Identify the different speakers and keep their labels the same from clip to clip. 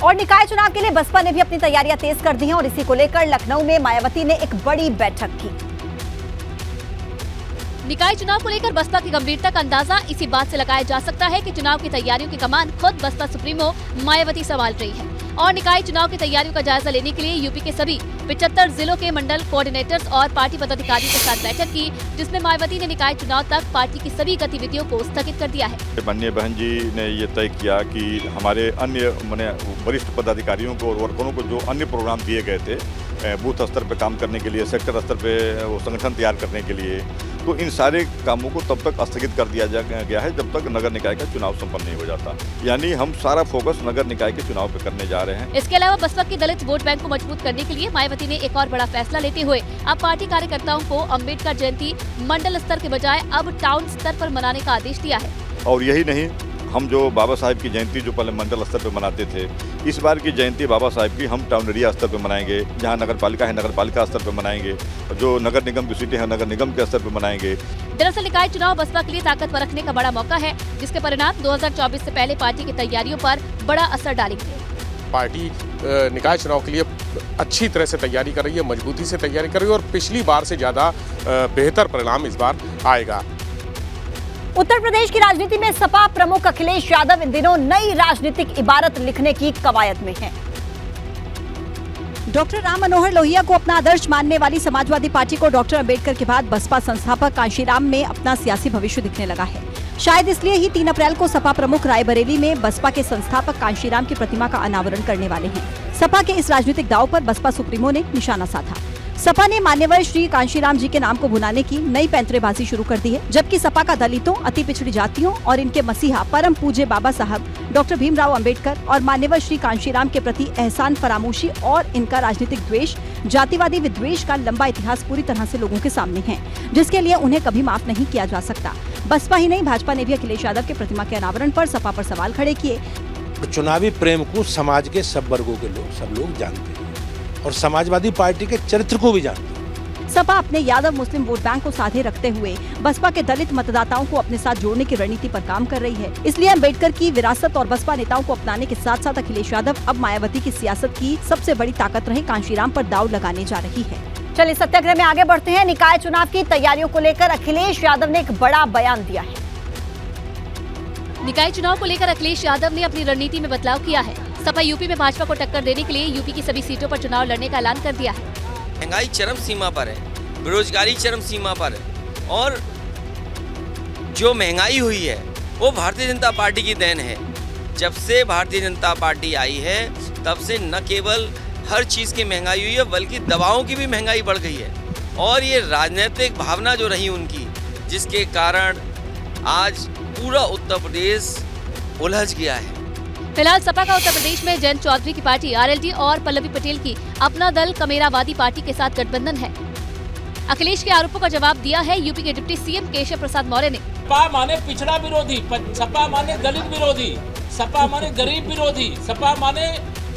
Speaker 1: और निकाय चुनाव के लिए बसपा ने भी अपनी तैयारियां तेज कर दी हैं और इसी को लेकर लखनऊ में मायावती ने एक बड़ी बैठक की।
Speaker 2: निकाय चुनाव को लेकर बसपा की गंभीरता का अंदाजा इसी बात से लगाया जा सकता है कि चुनाव की तैयारियों की कमान खुद बसपा सुप्रीमो मायावती संभाल रही है और निकाय चुनाव की तैयारियों का जायजा लेने के लिए यूपी के सभी 75 जिलों के मंडल कोऑर्डिनेटर्स और पार्टी पदाधिकारियों के साथ बैठक की, जिसमें मायावती ने निकाय चुनाव तक पार्टी की सभी गतिविधियों को स्थगित कर दिया है।
Speaker 3: माननीय बहन जी ने ये तय किया कि हमारे अन्य वरिष्ठ पदाधिकारियों को और वर्करों को जो अन्य प्रोग्राम दिए गए थे बूथ स्तर पर काम करने के लिए, सेक्टर स्तर पर वो संगठन तैयार करने के लिए, तो इन सारे कामों को तब तक स्थगित कर दिया गया है जब तक नगर निकाय का चुनाव संपन्न नहीं हो जाता। यानी हम सारा फोकस नगर निकाय के चुनाव पे करने जा रहे हैं।
Speaker 2: इसके अलावा बसपा की दलित वोट बैंक को मजबूत करने के लिए मायावती ने एक और बड़ा फैसला लेते हुए अब पार्टी कार्यकर्ताओं को अम्बेडकर जयंती मंडल स्तर के बजाय अब टाउन स्तर पर मनाने का आदेश दिया है।
Speaker 3: और यही नहीं, हम जो बाबा साहेब की जयंती जो पहले मंडल स्तर पे मनाते थे, इस बार की जयंती बाबा साहेब की हम टाउन एरिया स्तर पे मनाएंगे। जहां नगर पालिका है नगर पालिका स्तर पे मनाएंगे, जो नगर निगम की सीटें हैं नगर निगम के स्तर पे मनाएंगे।
Speaker 2: दरअसल निकाय चुनाव बसपा के लिए ताकत परखने का बड़ा मौका है, जिसके परिणाम 2024 से पहले पार्टी की तैयारियों पर बड़ा असर डालेंगे।
Speaker 4: पार्टी निकाय चुनाव के लिए अच्छी तरह से तैयारी कर रही है, मजबूती से तैयारी कर रही है और पिछली बार से ज्यादा बेहतर परिणाम इस बार आएगा।
Speaker 1: उत्तर प्रदेश की राजनीति में सपा प्रमुख अखिलेश यादव इन दिनों नई राजनीतिक इबारत लिखने की कवायद में हैं। डॉक्टर राम मनोहर लोहिया को अपना आदर्श मानने वाली समाजवादी पार्टी को डॉक्टर अंबेडकर के बाद बसपा संस्थापक कांशीराम में अपना सियासी भविष्य दिखने लगा है। शायद इसलिए ही 3 अप्रैल को सपा प्रमुख रायबरेली में बसपा के संस्थापक कांशीराम की प्रतिमा का अनावरण करने वाले हैं। सपा के इस राजनीतिक दांव पर बसपा सुप्रीमो ने निशाना साधा। सपा ने मान्यवर श्री कांशीराम जी के नाम को भुनाने की नई पैंतरेबाजी शुरू कर दी है, जबकि सपा का दलितों, अति पिछड़ी जातियों और इनके मसीहा परम पूज्य बाबा साहब डॉक्टर भीमराव अंबेडकर और मान्यवर श्री कांशीराम के प्रति एहसान फरामोशी और इनका राजनीतिक द्वेष, जातिवादी विद्वेष का लंबा इतिहास पूरी तरह से लोगों के सामने है, जिसके लिए उन्हें कभी माफ नहीं किया जा सकता। बसपा ही नहीं, भाजपा ने भी अखिलेश यादव के प्रतिमा के अनावरण पर सपा पर सवाल खड़े किए।
Speaker 5: चुनावी प्रेम को समाज के सब वर्गों के लोग सब लोग जानते हैं और समाजवादी पार्टी के चरित्र को भी जानते हैं।
Speaker 1: सपा अपने यादव मुस्लिम वोट बैंक को साधे रखते हुए बसपा के दलित मतदाताओं को अपने साथ जोड़ने की रणनीति पर काम कर रही है। इसलिए अंबेडकर की विरासत और बसपा नेताओं को अपनाने के साथ साथ अखिलेश यादव अब मायावती की सियासत की सबसे बड़ी ताकत रहे कांशीराम पर दांव लगाने जा रही है। चलिए सत्याग्रह में आगे बढ़ते हैं। निकाय चुनाव की तैयारियों को लेकर अखिलेश यादव ने एक बड़ा बयान दिया है।
Speaker 2: निकाय चुनाव को लेकर अखिलेश यादव ने अपनी रणनीति में बदलाव किया है। सपा यूपी में भाजपा को टक्कर देने के लिए यूपी की सभी सीटों पर चुनाव लड़ने का ऐलान कर दिया है।
Speaker 6: महंगाई चरम सीमा पर है, बेरोजगारी चरम सीमा पर है और जो महंगाई हुई है वो भारतीय जनता पार्टी की देन है। जब से भारतीय जनता पार्टी आई है तब से न केवल हर चीज़ की महंगाई हुई है बल्कि दवाओं की भी महंगाई बढ़ गई है और ये राजनीतिक भावना जो रही उनकी, जिसके कारण आज पूरा उत्तर प्रदेश उलझ गया है।
Speaker 2: फिलहाल सपा का उत्तर प्रदेश में जयंत चौधरी की पार्टी आरएलडी और पल्लवी पटेल की अपना दल कमेरावादी पार्टी के साथ गठबंधन है। अखिलेश के आरोपों का जवाब दिया है यूपी के डिप्टी सीएम केशव प्रसाद मौर्य ने।
Speaker 7: सपा माने पिछड़ा विरोधी, सपा माने दलित विरोधी, सपा माने गरीब विरोधी, सपा माने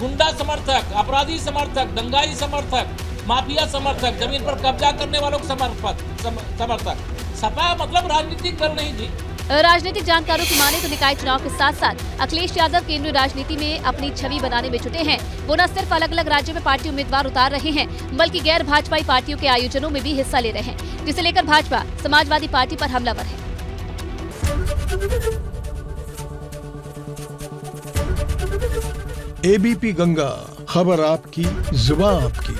Speaker 7: गुंडा समर्थक, अपराधी समर्थक, दंगाई समर्थक, माफिया समर्थक, जमीन पर कब्जा करने वालों के समर्थक। सपा मतलब राजनीतिक दल नहीं थी।
Speaker 2: राजनीतिक जानकारों की माने तो निकाय चुनाव के साथ साथ अखिलेश यादव केंद्रीय राजनीति में अपनी छवि बनाने में जुटे हैं। वो न सिर्फ अलग अलग राज्यों में पार्टी उम्मीदवार उतार रहे हैं बल्कि गैर भाजपाई पार्टियों के आयोजनों में भी हिस्सा ले रहे हैं, जिसे लेकर भाजपा समाजवादी पार्टी पर हमलावर है।
Speaker 8: एबीपी गंगा, खबर आपकी, जुबान आपकी।